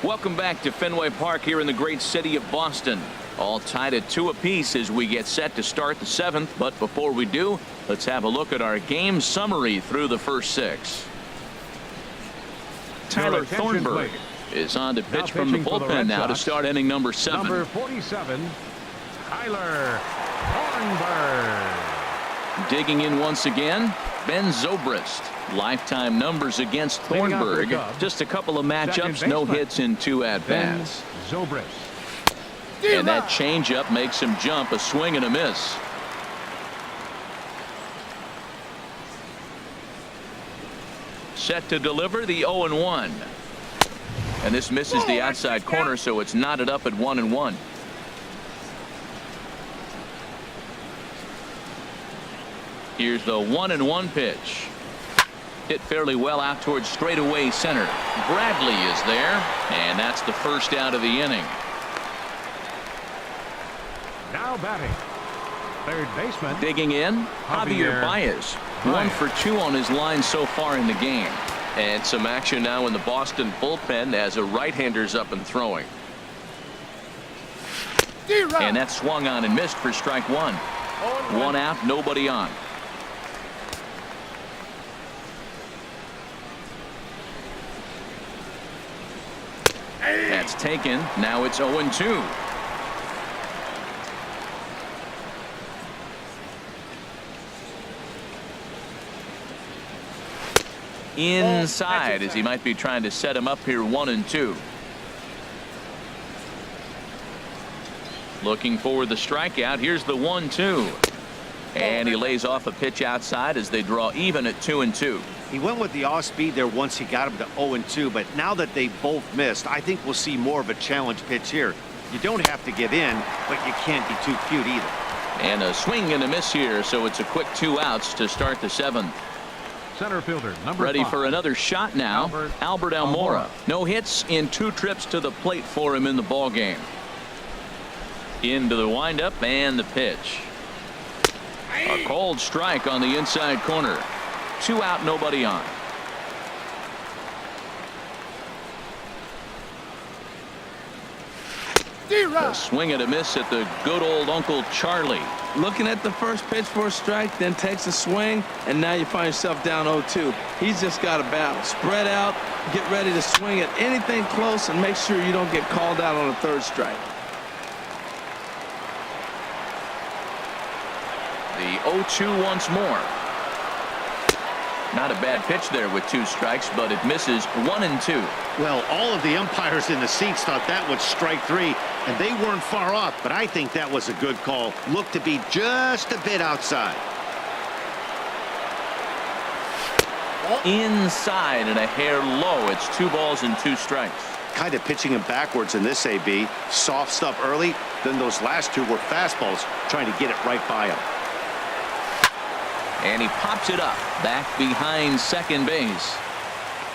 Welcome back to Fenway Park here in the great city of Boston. All tied at 2 apiece as we get set to start the 7th. But before we do, let's have a look at our game summary through the first 6. Tyler Thornburg is on to pitch from the bullpen now to start inning number 7. Number 47, Tyler Thornburg. Digging in once again, Ben Zobrist. Lifetime numbers against Thornburg. Just a couple of matchups, no hits in 2 at-bats. Zobrist. And that changeup makes him jump, a swing and a miss. Set to deliver the 0-1. And this misses the outside corner, so it's knotted up at 1-1. Here's the 1-1 pitch. Hit fairly well out towards straightaway center. Bradley is there, and that's the first out of the inning. Now batting, third baseman. Digging in, Javier Baez. 1 for 2 on his line so far in the game. And some action now in the Boston bullpen as a right-hander's up and throwing. And that swung on and missed for strike 1. 1 out, nobody on. That's taken. Now it's 0-2. Inside as he might be trying to set him up here 1-2. Looking for the strikeout. Here's the 1-2. And he lays off a pitch outside as they draw even at 2-2. He went with the off speed there once he got him to 0-2, but now that they both missed, I think we'll see more of a challenge pitch here. You don't have to give in, but you can't be too cute either. And a swing and a miss here, so it's a quick 2 outs to start the 7th. Center fielder number Ready 5. for another shot now. Albert Almora. No hits in 2 trips to the plate for him in the ball game. Into the windup and the pitch. A cold strike on the inside corner. 2 out, nobody on. A swing and a miss at the good old Uncle Charlie. Looking at the first pitch for a strike, then takes a swing, and now you find yourself down 0-2. He's just got to battle. Spread out, get ready to swing at anything close, and make sure you don't get called out on a 3rd strike. The 0-2 once more. Not a bad pitch there with 2 strikes, but it misses 1-2. Well, all of the umpires in the seats thought that was strike 3, and they weren't far off, but I think that was a good call. Looked to be just a bit outside. Inside and a hair low. It's 2 balls and 2 strikes. Kind of pitching him backwards in this AB. Soft stuff early, then those last 2 were fastballs, trying to get it right by him. And he pops it up back behind second base.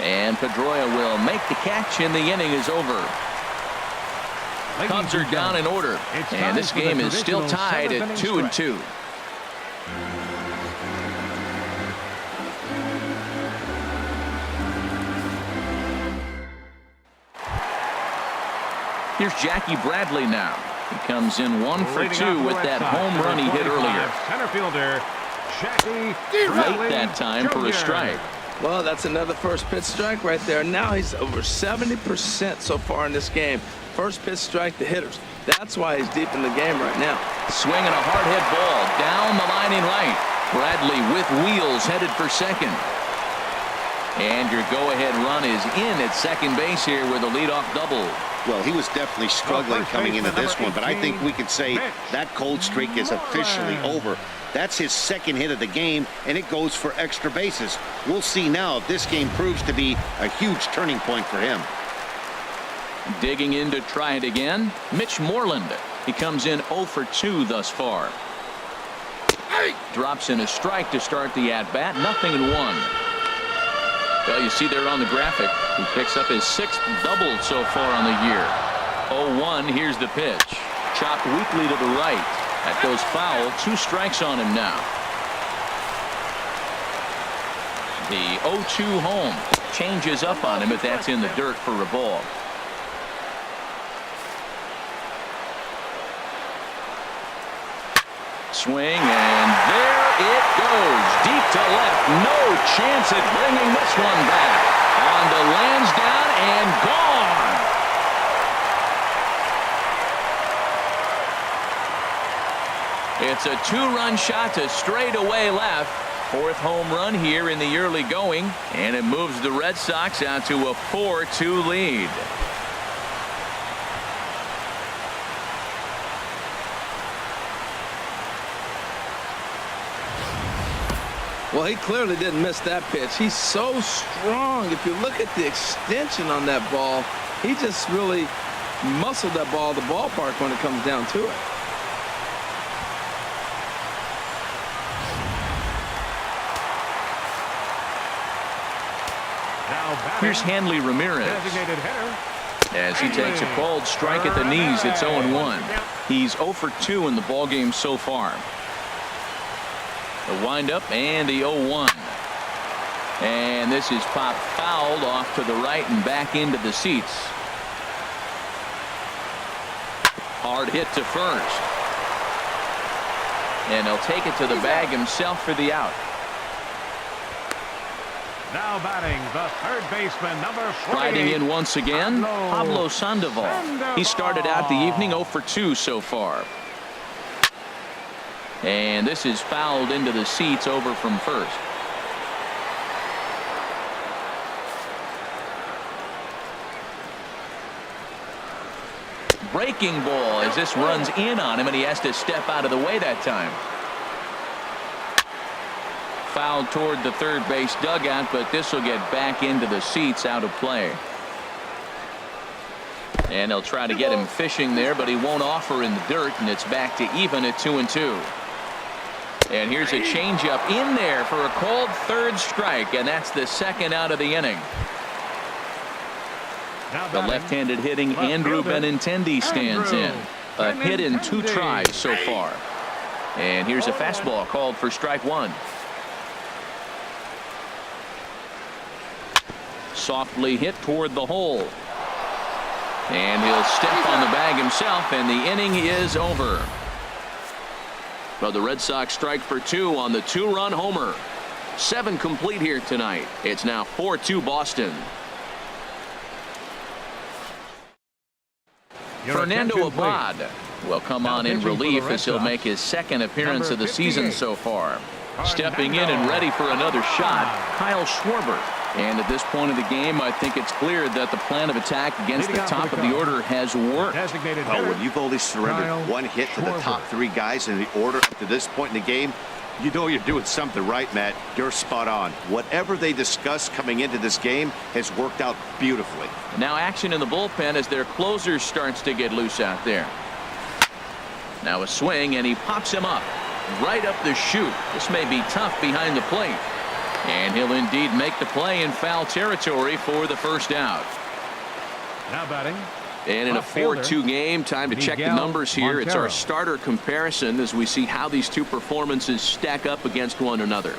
And Pedroia will make the catch, and the inning is over. Cubs are down in order, and this game is still tied at 2-2. Here's Jackie Bradley now. He comes in 1 for 2 with that home run he hit earlier. Center fielder Jackie Late that time for a strike. Well, that's another first pitch strike right there. Now he's over 70% so far in this game. First pitch strike to hitters. That's why he's deep in the game right now. Swinging a hard hit ball down the line in right. Bradley with wheels headed for second. And your go-ahead run is in at second base here with a leadoff double. Well, he was definitely struggling coming into this one, but I think we could say that cold streak is officially over. That's his 2nd hit of the game, and it goes for extra bases. We'll see now if this game proves to be a huge turning point for him. Digging in to try it again, Mitch Moreland. He comes in 0 for 2 thus far. Drops in a strike to start the at-bat. 0-1. Well, you see there on the graphic, he picks up his 6th double so far on the year. 0-1, here's the pitch. Chopped weakly to the right. That goes foul. 2 strikes on him now. The 0-2 home changes up on him, but that's in the dirt for a ball. Swing, and there it goes. Deep to left. No chance at bringing this one back. On to Lansdowne and gone. It's a 2-run shot to straightaway left. 4th home run here in the early going, and it moves the Red Sox out to a 4-2 lead. Well, he clearly didn't miss that pitch. He's so strong. If you look at the extension on that ball, he just really muscled that ball to the ballpark when it comes down to it. Here's Hanley Ramirez. Designated hitter. As he takes a called strike at the knees, it's 0-1. He's 0 for 2 in the ballgame so far. The windup and the 0-1. And this is popped fouled off to the right and back into the seats. Hard hit to first. And he'll take it to the bag himself for the out. Now batting, the third baseman, number 48. Riding in once again, Pablo Sandoval. He started out the evening 0 for 2 so far. And this is fouled into the seats over from first. Breaking ball as this runs in on him, and he has to step out of the way that time. Fouled toward the third base dugout, but this will get back into the seats, out of play. And they'll try to get him fishing there, but he won't offer in the dirt, and it's back to even at 2-2. And here's a changeup in there for a called third strike, and that's the second out of the inning. The left-handed hitting Andrew Benintendi stands in. A hit in 2 tries so far. And here's a fastball called for strike 1. Softly hit toward the hole. And he'll step on the bag himself, and the inning is over. But the Red Sox strike for 2 on the 2-run homer. 7 complete here tonight. It's now 4-2 Boston. Fernando Abad will come on in relief as he'll make his second appearance of the season so far. Stepping in and ready for another shot, Kyle Schwarber. And at this point of the game, I think it's clear that the plan of attack against the top of the order has worked. Well, when you've only surrendered 1 hit to the top 3 guys in the order up to this point in the game, you know you're doing something right, Matt. You're spot on. Whatever they discussed coming into this game has worked out beautifully. Now action in the bullpen as their closer starts to get loose out there. Now a swing, and he pops him up right up the chute. This may be tough behind the plate. And he'll indeed make the play in foul territory for the first out. Now batting. And in a 4-2 game, time to check the numbers here. It's our starter comparison as we see how these two performances stack up against one another.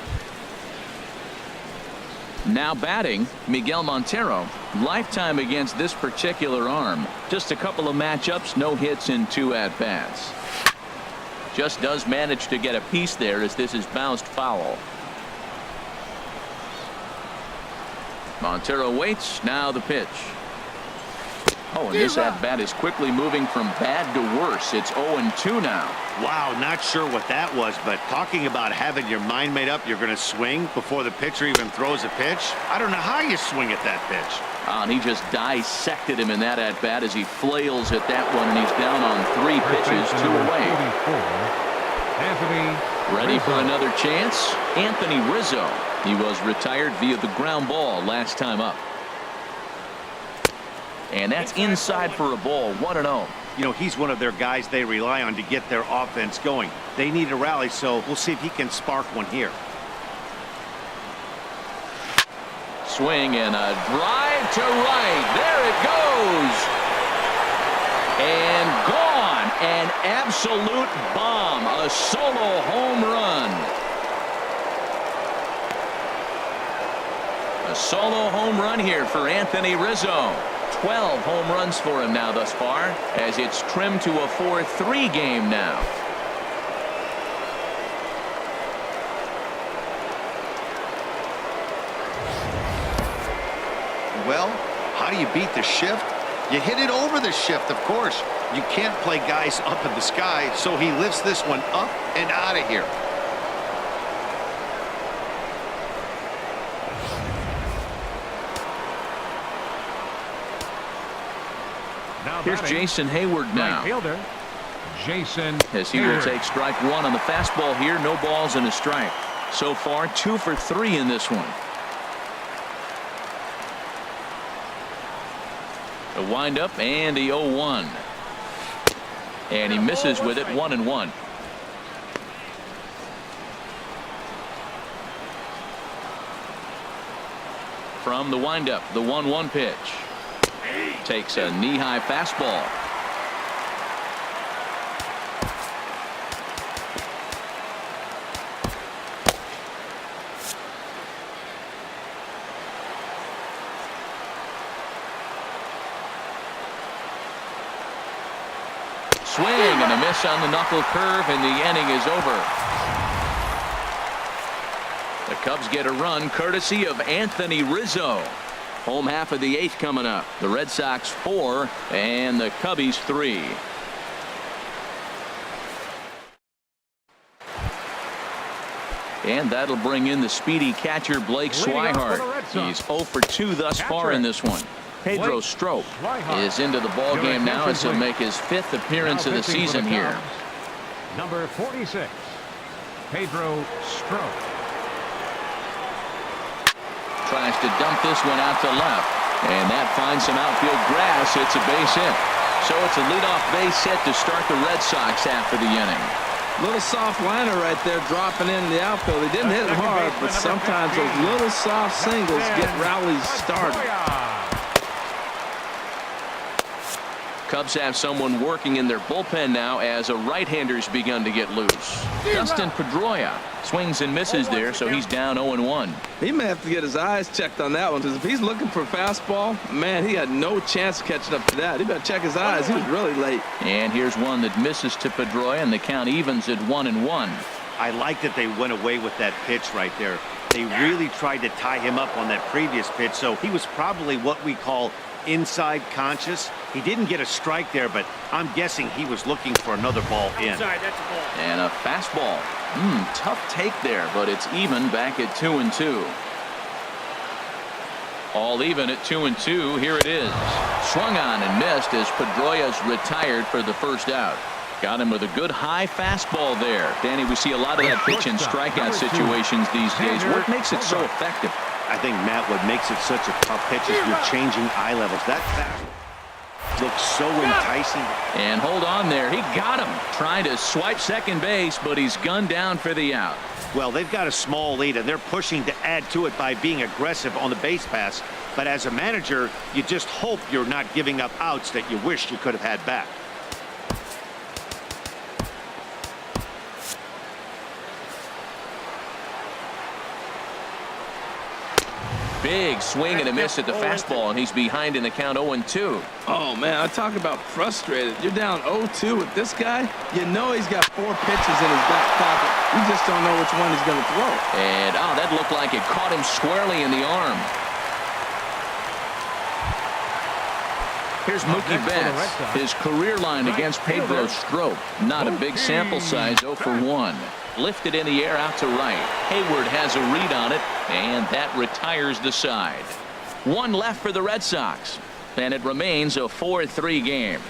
Now batting, Miguel Montero. Lifetime against this particular arm. Just a couple of matchups, no hits in 2 at-bats. Just does manage to get a piece there as this is bounced foul. Montero waits. Now the pitch. Oh, and this at-bat is quickly moving from bad to worse. It's 0-2 now. Wow, not sure what that was, but talking about having your mind made up you're going to swing before the pitcher even throws a pitch. I don't know how you swing at that pitch. And he just dissected him in that at-bat as he flails at that one, and he's down on 3 pitches, 2 away. Ready for another chance? Anthony Rizzo. He was retired via the ground ball last time up. And that's inside for a ball, 1-0. You know, he's one of their guys they rely on to get their offense going. They need a rally, so we'll see if he can spark one here. Swing and a drive to right. There it goes. And gone. An absolute bomb. A solo home run. A solo home run here for Anthony Rizzo. 12 home runs for him now thus far, as it's trimmed to a 4-3 game now. How do you beat the shift? You hit it over the shift, of course. You can't play guys up in the sky, so he lifts this one up and out of here. Now Here's batting, Jason Hayward now. right fielder, Jason As he will Hayward. take strike one on the fastball here. No balls and a strike. So far, 2 for 3 in this one. The windup and the 0-1. And he misses with it, 1-1. From the windup, the 1-1 pitch. Takes a knee-high fastball. Swing and a miss on the knuckle curve, and the inning is over. The Cubs get a run courtesy of Anthony Rizzo. Home half of the 8th coming up. The Red Sox 4 and the Cubbies 3. And that'll bring in the speedy catcher Blake Leading off for the Swihart. Red Sox. He's 0 for 2 thus far Catcher, in this one. Pedro Blake Strop Swihart. is into the ball Your game now attention, as he'll please. make his 5th appearance Now of the pitching for season here. Cubs, number 46, Pedro Strop. Tries to dump this one out to left, and that finds some outfield grass. It's a base hit. So it's a leadoff base hit to start the Red Sox after the inning. Little soft liner right there dropping in the outfield. He didn't hit it hard, but sometimes those little soft singles get rallies started. Cubs have someone working in their bullpen now as a right-hander's begun to get loose. Dustin Pedroia swings and misses there, so he's down 0-1. He may have to get his eyes checked on that one, because if he's looking for a fastball, man, he had no chance of catching up to that. He better check his eyes. He was really late. And here's one that misses to Pedroia, and the count evens at 1-1. I like that they went away with that pitch right there. They really tried to tie him up on that previous pitch, so he was probably what we call inside conscious. He didn't get a strike there, but I'm guessing he was looking for another ball in. Outside, that's a ball. And a fastball. Tough take there, but it's even back at 2-2. All even at 2-2. Here it is. Swung on and missed as Pedroia's retired for the first out. Got him with a good high fastball there. Danny, we see a lot of that pitch in strikeout situations these days. What makes it so effective? I think, Matt, what makes it such a tough pitch is you're changing eye levels. That fast looks so enticing. And hold on there. He got him. Trying to swipe second base, but he's gunned down for the out. Well, they've got a small lead, and they're pushing to add to it by being aggressive on the base pass. But as a manager, you just hope you're not giving up outs that you wish you could have had back. Big swing and a miss at the fastball, and he's behind in the count 0-2. Oh, man, I talk about frustrated. You're down 0-2 with this guy. You know he's got 4 pitches in his back pocket. You just don't know which one he's going to throw. And, that looked like it caught him squarely in the arm. Here's Mookie Betts. His career line against Pedro Strop. Not a big sample size, 0 for 1. Lifted in the air out to right. Hayward has a read on it, and that retires the side. 1 left for the Red Sox, and it remains a 4-3 game.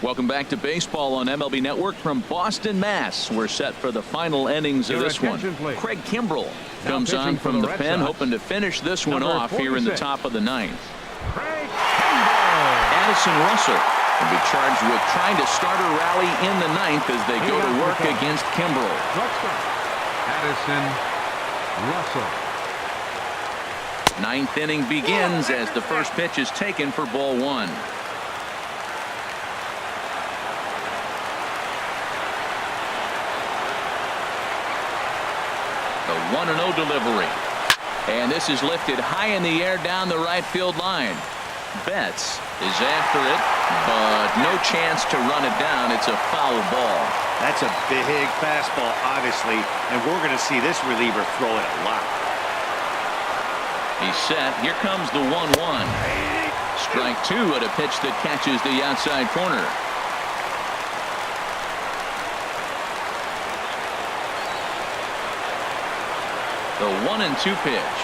Welcome back to baseball on MLB Network from Boston, Mass. We're set for the final innings of this one. Craig Kimbrell comes on from the pen, hoping to finish this one off here in the top of the 9th. Addison Russell will be charged with trying to start a rally in the 9th as they go to work against Kimbrell. Addison Russell. 9th inning begins as the first pitch is taken for ball 1. The 1-0 delivery. And this is lifted high in the air down the right field line. Betts is after it, but no chance to run it down. It's a foul ball. That's a big fastball, obviously, and we're going to see this reliever throw it a lot. He's set. Here comes the 1-1. Strike two at a pitch that catches the outside corner. The 1-2 pitch.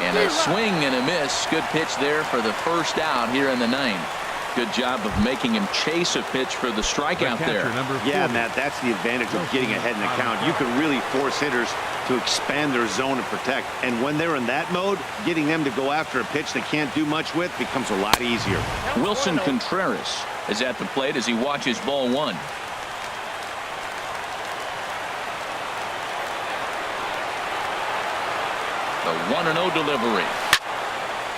And a swing and a miss. Good pitch there for the first out here in the ninth. Good job of making him chase a pitch for the strikeout there. Yeah, Matt, that's the advantage of getting ahead in the count. You can really force hitters to expand their zone and protect. And when they're in that mode, getting them to go after a pitch they can't do much with becomes a lot easier. Wilson Contreras is at the plate as he watches ball one. The 1-0 delivery.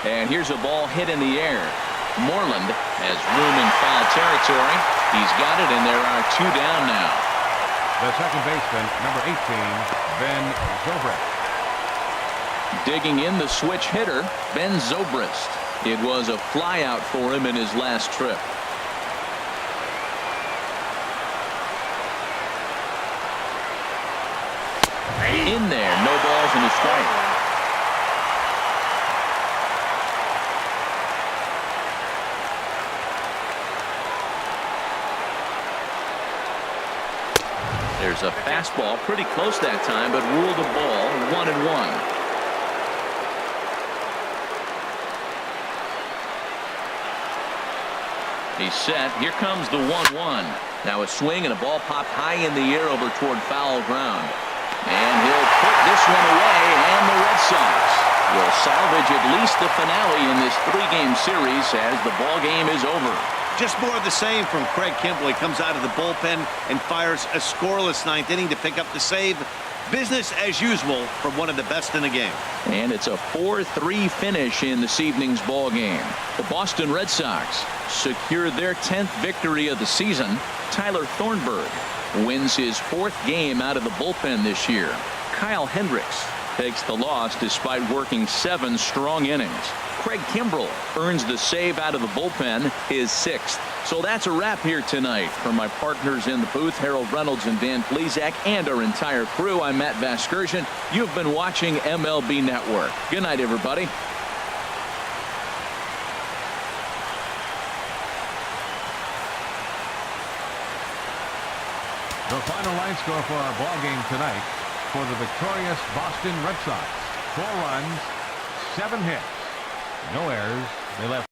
And here's a ball hit in the air. Moreland has room in foul territory. He's got it, and there are two down now. The second baseman, number 18, Ben Zobrist. Digging in the switch hitter, Ben Zobrist. It was a flyout for him in his last trip. In there, no balls and a strike. There's a fastball pretty close that time, but ruled a ball 1-1. He's set. Here comes the 1-1. Now a swing and a ball popped high in the air over toward foul ground. And he'll put this one away, and the Red Sox will salvage at least the finale in this three-game series as the ball game is over. Just more of the same from Craig Kimbrel. He comes out of the bullpen and fires a scoreless ninth inning to pick up the save. Business as usual from one of the best in the game. And it's a 4-3 finish in this evening's ball game. The Boston Red Sox secure their 10th victory of the season. Tyler Thornburg wins his fourth game out of the bullpen this year. Kyle Hendricks takes the loss despite working 7 strong innings. Craig Kimbrel earns the save out of the bullpen, his 6th. So that's a wrap here tonight. For my partners in the booth, Harold Reynolds and Dan Plesac, and our entire crew, I'm Matt Vasgersian. You've been watching MLB Network. Good night, everybody. The final line score for our ball game tonight for the victorious Boston Red Sox: 4 runs, 7 hits, no errors. They left